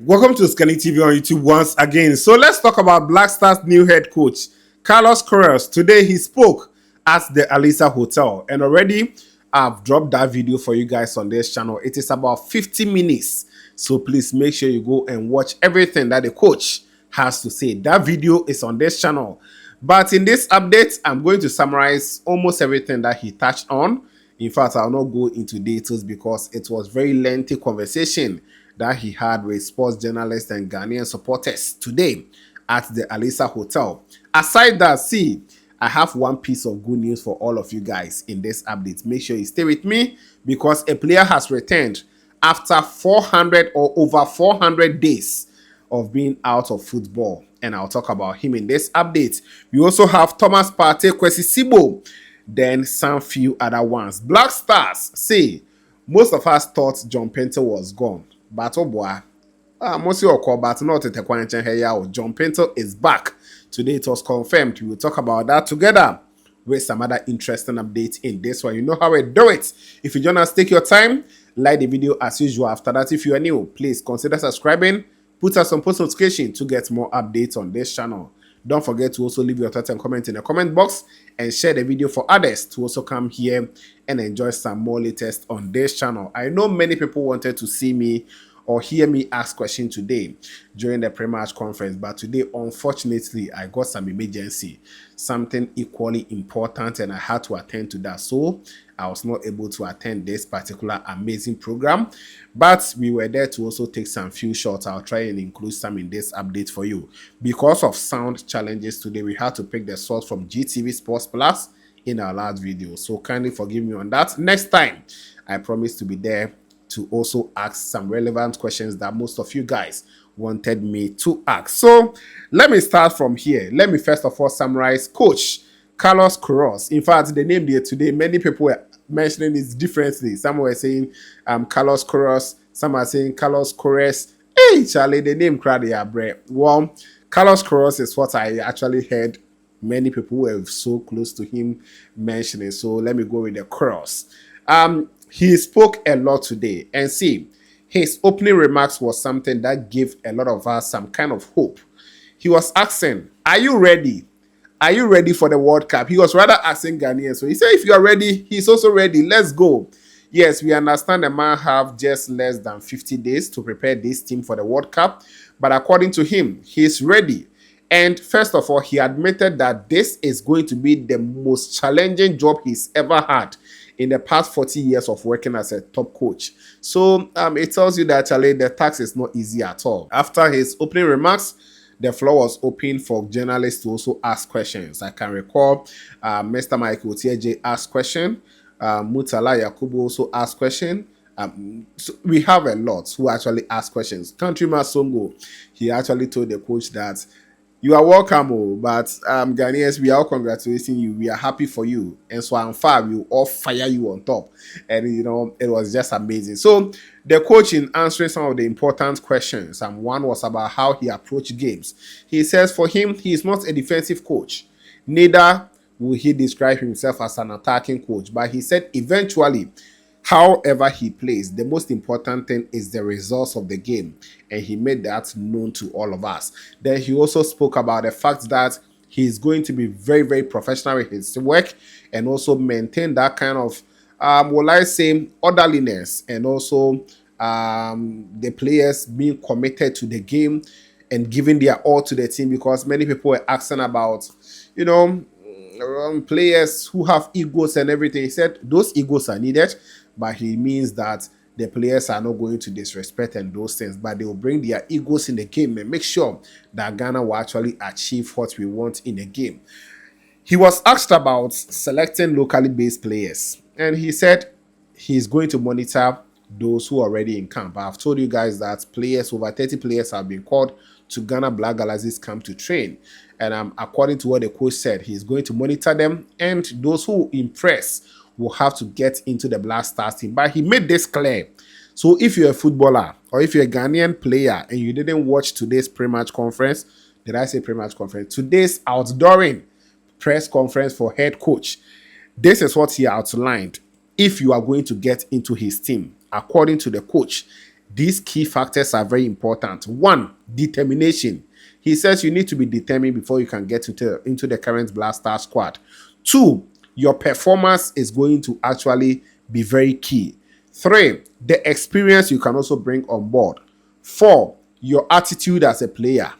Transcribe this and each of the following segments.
Welcome to Scanny TV on YouTube once again. So let's talk about Black Stars' new head coach, Carlos Queiroz. Today he spoke at the Alisa Hotel, and already I've dropped that video for you guys on this channel. It is about 50 minutes, so please make sure you go and watch everything that the coach has to say. That video is on this channel. But in this update, I'm going to summarize almost everything that he touched on. In fact, I'll not go into details because it was very lengthy conversation that he had with sports journalists and Ghanaian supporters today at the Alisa Hotel. Aside that, I have one piece of good news for all of you guys in this update. Make sure you stay with me because a player has returned after 400 or over 400 days of being out of football, and I'll talk about him in this update. We also have Thomas Partey, Sibo, then some few other ones. Black Stars, most of us thought John Pinto was gone, but oh boy, most of you but not at the John Pinto is back. Today it was confirmed. We will talk about that together with some other interesting updates in this one. You know how we do it. If you join us, take your time, like the video as usual. After that, if you are new, please consider subscribing. Put us on post notification to get more updates on this channel. Don't forget to also leave your thoughts and comments in the comment box and share the video for others to also come here and enjoy some more latest on this channel. I know many people wanted to see me or hear me ask questions today during the pre-match conference, but today, unfortunately, I got some emergency, something equally important, and I had to attend to that. So I was not able to attend this particular amazing program, but we were there to also take some few shots. I'll try and include some in this update for you. Because of sound challenges today, we had to pick the source from GTV Sports Plus in our last video. So kindly forgive me on that. Next time, I promise to be there to also ask some relevant questions that most of you guys wanted me to ask. So let me start from here. Let me first of all summarize Coach Carlos Queiroz. In fact, the name there today, many people were mentioning it differently. Some were saying Carlos Queiroz, some are saying Carlos Queiroz. Hey, Charlie, the name crowd they are bread. Well, Carlos Queiroz is what I actually heard many people were so close to him mentioning. So let me go with the Queiroz. He spoke a lot today, and his opening remarks was something that gave a lot of us some kind of hope. He was asking, are you ready? Are you ready for the World Cup? He was rather asking Ghanaians. So he said, if you are ready, he's also ready. Let's go. Yes, we understand the man have just less than 50 days to prepare this team for the World Cup, but according to him, he's ready. And first of all, he admitted that this is going to be the most challenging job he's ever had in the past 40 years of working as a top coach. So it tells you that actually the task is not easy at all. After his opening remarks, the floor was open for journalists to also ask questions. I can recall Mr. Michael Tieje asked question. Mutala Yakubu also asked question. So we have a lot who actually ask questions. Countryman Songo, he actually told the coach that you are welcome, but Ghanaians, we are all congratulating you. We are happy for you. And so I'm far, we will all fire you on top. And, you know, it was just amazing. So the coach, in answering some of the important questions, one was about how he approached games. He says for him, he is not a defensive coach. Neither will he describe himself as an attacking coach. But he said eventually, however he plays, the most important thing is the results of the game, and he made that known to all of us. Then he also spoke about the fact that he's going to be very, very professional with his work and also maintain that kind of, orderliness, and also the players being committed to the game and giving their all to the team, because many people were asking about, players who have egos and everything. He said those egos are needed, but he means that the players are not going to disrespect and those things, but they will bring their egos in the game and make sure that Ghana will actually achieve what we want in the game. He was asked about selecting locally based players, and he said he's going to monitor those who are already in camp. I've told you guys that players, over 30 players, have been called to Ghana Black Galaxies camp to train. And according to what the coach said, he's going to monitor them, and those who impress will have to get into the Black Stars team. But he made this clear. So if you're a footballer or if you're a Ghanaian player and you didn't watch today's pre-match conference, did I say pre-match conference? Today's outdooring press conference for head coach, this is what he outlined. If you are going to get into his team, according to the coach, These key factors are very important. One, determination. He says you need to be determined before you can get into the current Black Star squad. Two, your performance is going to actually be very key. Three, the experience you can also bring on board. Four, your attitude as a player.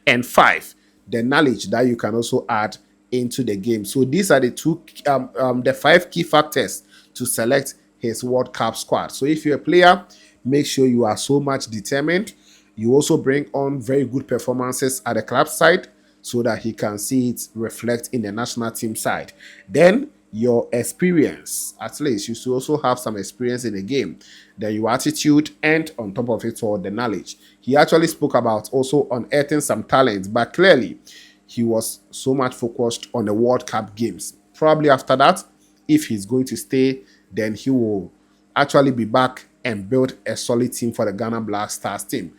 And five, the knowledge that you can also add into the game. So these are the five key factors to select his World Cup squad. So if you're a player, make sure you are so much determined. You also bring on very good performances at the club side so that he can see it reflect in the national team side. Then your experience, at least you should also have some experience in the game, then your attitude, and on top of it all, the knowledge. He actually spoke about also unearthing some talent, but clearly he was so much focused on the World Cup games. Probably after that, if he's going to stay, then he will actually be back and build a solid team for the Ghana Black Stars team.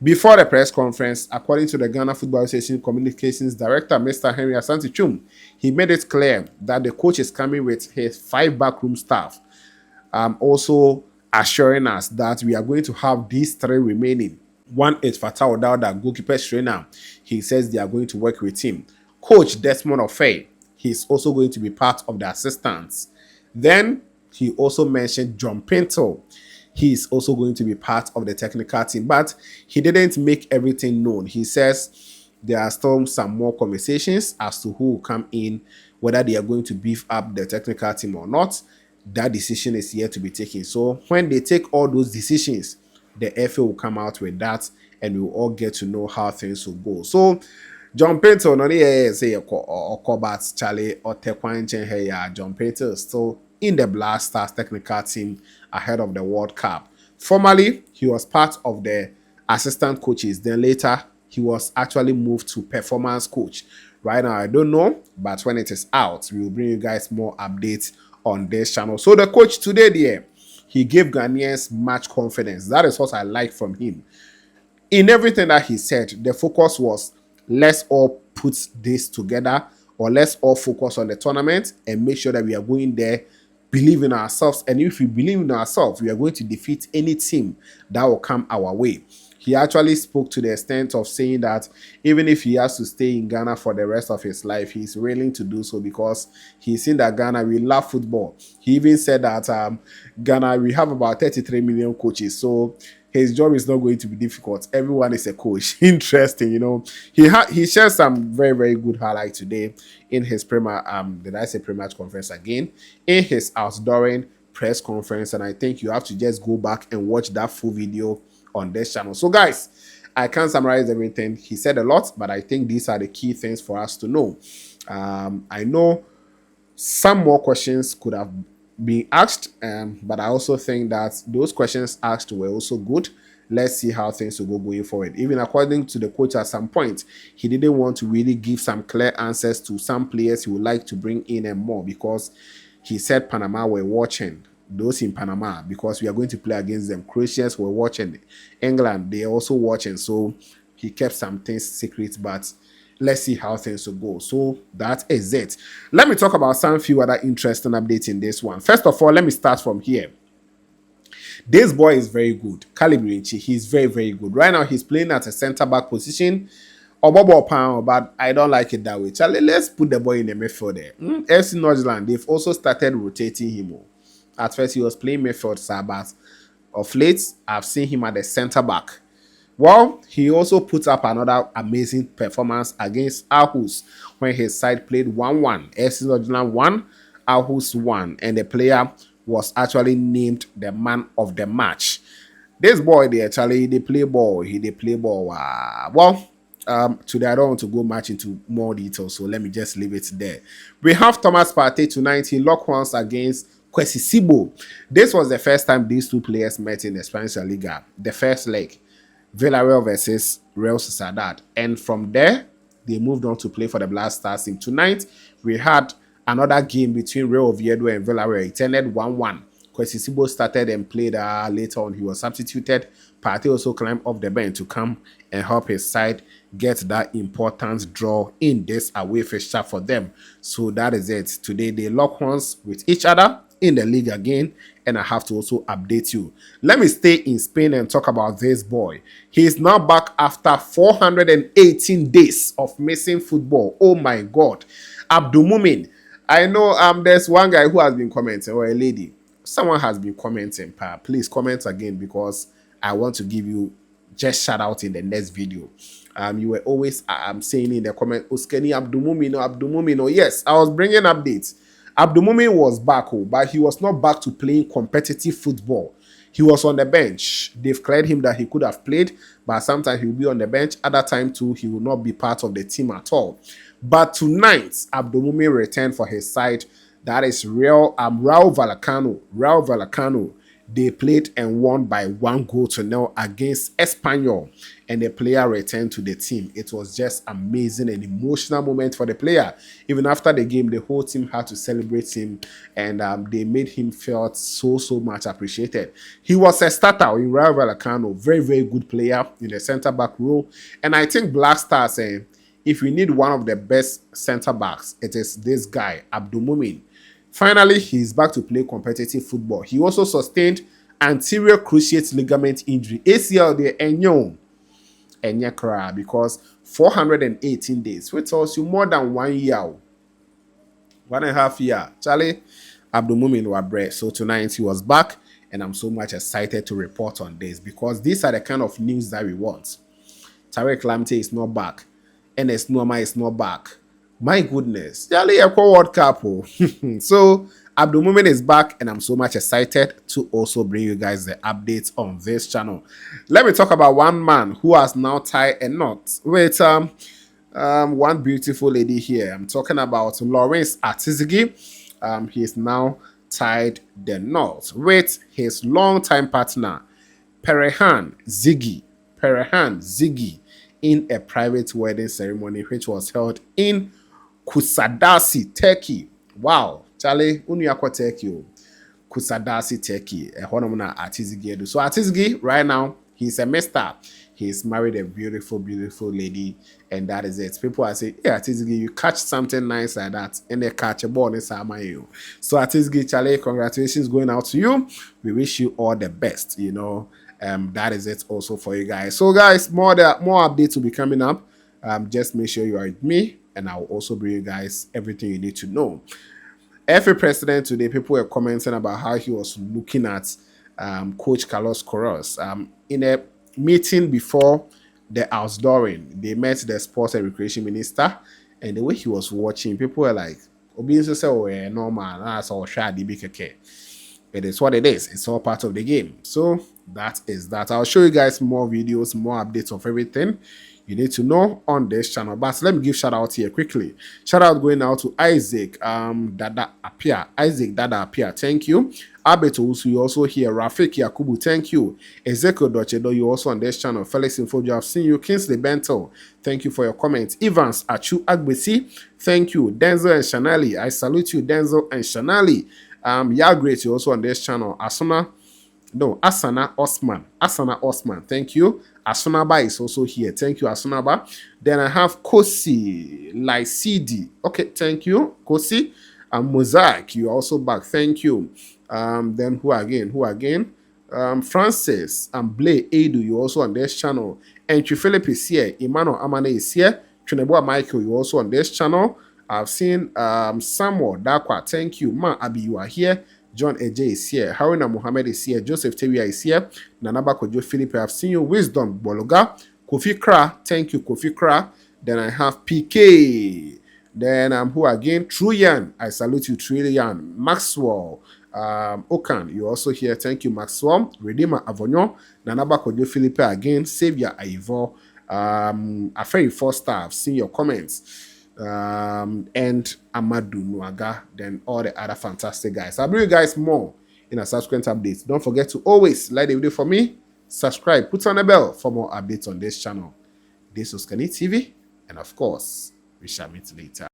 Before the press conference, according to the Ghana Football Association Communications Director, Mr. Henry Asante-Chum, he made it clear that the coach is coming with his 5 backroom staff, also assuring us that we are going to have these 3 remaining. One is Fatah Odauda, goalkeeper trainer. He says they are going to work with him. Coach Desmond Ofei, he's also going to be part of the assistants. Then he also mentioned John Pinto. He is also going to be part of the technical team, but he didn't make everything known. He says there are still some more conversations as to who will come in, whether they are going to beef up the technical team or not. That decision is yet to be taken. So when they take all those decisions, the FA will come out with that and we will all get to know how things will go. So John Pinto, no say Kobat Charlie or Tekwan Chen John Pinto is still in the Black Stars technical team ahead of the World Cup. Formerly, he was part of the assistant coaches. Then later, he was actually moved to performance coach. Right now, I don't know, but when it is out, we will bring you guys more updates on this channel. So the coach today there, he gave Ghanaians much confidence. That is what I like from him. In everything that he said, the focus was let's all put this together, or let's all focus on the tournament and make sure that we are going there, believe in ourselves. And if we believe in ourselves, we are going to defeat any team that will come our way. He actually spoke to the extent of saying that even if he has to stay in Ghana for the rest of his life, he's willing to do so because he's seen that Ghana, we love football. He even said that Ghana, we have about 33 million coaches. So his job is not going to be difficult. Everyone is a coach. Interesting, you know. He shared some very, very good highlight today in his pre-match conference again, in his outdooring press conference. And I think you have to just go back and watch that full video on this channel. So guys, I can't summarize everything. He said a lot, but I think these are the key things for us to know. I know some more questions could have been asked, but I also think that those questions asked were also good. Let's see how things will go going forward. Even according to the coach, at some point, he didn't want to really give some clear answers to some players he would like to bring in and more, because he said Panama were watching. Those in Panama, because we are going to play against them. Croatians were watching. England, they are also watching. So he kept some things secret, but let's see how things will go. So that is it. Let me talk about some few other interesting updates in this one. First of all, let me start from here. This boy is very good. Calibrinchi, he's very, very good. Right now, he's playing at a center-back position. But I don't like it that way. Charlie, let's put the boy in the midfield there. FC Northland, they've also started rotating him. At first, he was playing midfield, but of late, I've seen him at the center back. Well, he also put up another amazing performance against Aarhus when his side played 1-1. FC Northland 1, Aarhus 1, and the player was actually named the man of the match. This boy, they play ball. They play ball. Well, today I don't want to go much into more detail, so let me just leave it there. We have Thomas Partey tonight. He locked horns against Sibo. This was the first time these two players met in the Spanish La Liga. The first leg, Villarreal versus Real Sociedad. And from there, they moved on to play for the Black Stars team. Tonight, we had another game between Real Oviedo and Villarreal. It ended 1-1. Sibo started and played later on. He was substituted. Partey also climbed off the bench to come and help his side get that important draw in this away fixture for them. So that is it. Today, they lock horns with each other. in the league again, and I have to also update you. Let me stay in Spain and talk about this boy. He is now back after 418 days of missing football. Oh my God. Abdul Mumin. I know there's one guy who has been commenting, or a lady. Someone has been commenting. Please comment again because I want to give you just shout out in the next video. You were always saying in the comment, Uskeni Abdul Mumin, Abdul Mumin. Oh, yes, I was bringing updates. Abdul Mumin was back, but he was not back to playing competitive football. He was on the bench. They've cleared him that he could have played, but sometimes he will be on the bench. Other time too, he will not be part of the team at all. But tonight, Abdul Mumin returned for his side. That is Raul Vallecano. Raul Vallecano. They played and won by 1-0 against Espanyol, and the player returned to the team. It was just amazing and emotional moment for the player. Even after the game, the whole team had to celebrate him, and they made him feel so much appreciated. He was a starter in Raul Vallecano, very good player in the center back role, and I think Black Stars, if we need one of the best center backs, it is this guy, Abdul Mumin. Finally, he's back to play competitive football. He also sustained anterior cruciate ligament injury. ACL there, Enyekra, because 418 days, which tells you more than 1 year. 1.5 years. Charlie, Abdul Mumin was bread. So tonight he was back, and I'm so much excited to report on this because these are the kind of news that we want. Tarek Lamte is not back. NS Nuama is not back. My goodness, Charlie, a World Cup. So Abdul Mumin is back, and I'm so much excited to also bring you guys the updates on this channel. Let me talk about one man who has now tied a knot with one beautiful lady here. I'm talking about Lawrence Atizigi. He is now tied the knot with his longtime partner Perehan Ziggy in a private wedding ceremony which was held in Kusadasi, Turkey. Wow, Charlie, Unuyakwa Turkey. Kusadasi, Turkey. Atizigi. So Atizigi, right now, he's a mister. He's married a beautiful lady, and that is it. People are saying, yeah, Atizigi, you catch something nice like that, and they catch a ball in you. So Atizigi, Charlie, congratulations going out to you. We wish you all the best, you know. That is it also for you guys. So guys, more updates will be coming up. Just make sure you are with me, and I'll also bring you guys everything you need to know. FA president today, people were commenting about how he was looking at Coach Queiroz. In a meeting before the outdooring, they met the sports and recreation minister, and the way he was watching, people were like, "Obi say, oh, normal, that's all shady big okay." It is what it is. It's all part of the game. So that is that. I'll show you guys more videos, more updates of everything you need to know on this channel. But let me give shout out here quickly. Shout out going out to Isaac Dada Apia. Isaac Dada Apia, thank you. Abeto, you also here. Rafik Yakubu, thank you. Ezekiel Dochedo, you also on this channel. Felix Infojo, I've seen you. Kingsley Bento, thank you for your comments. Evans Achu Agbesi, thank you. Denzel and Shanali, I salute you, Denzel and Shanali. Yeah, great. You also on this channel. Asana Osman, thank you. Asunaba is also here. Thank you, Asunaba. Then I have Kosi Lysidi. Okay, thank you, Kosi. Mosaic, you're also back. Thank you. Then who again? Francis and Blay Edu, you also on this channel. And Philip is here. Emmanuel Amane is here. Trineboa Michael, you also on this channel. I've seen Samuel Dakwa, thank you. Ma Abi, you are here. John AJ is here. Haruna Mohammed is here. Joseph Tewia is here. Nanaba Kojo Philip, I've seen you. Wisdom Bologa. Kofi Kra, thank you, Kofi Kra. Then I have PK. Then who again? Truyan, I salute you, Truyan. Maxwell, Okan, you also here. Thank you, Maxwell. Redeemer Avonyo. Nanaba Kojo Philip again. Savior Aivo. Aferi Foster, I've seen your comments. And Amadou Nuaga, then all the other fantastic guys. I'll bring you guys more in a subsequent updates. Don't forget to always like the video for me, subscribe, put on the bell for more updates on this channel. This was Kani TV, and of course, we shall meet later.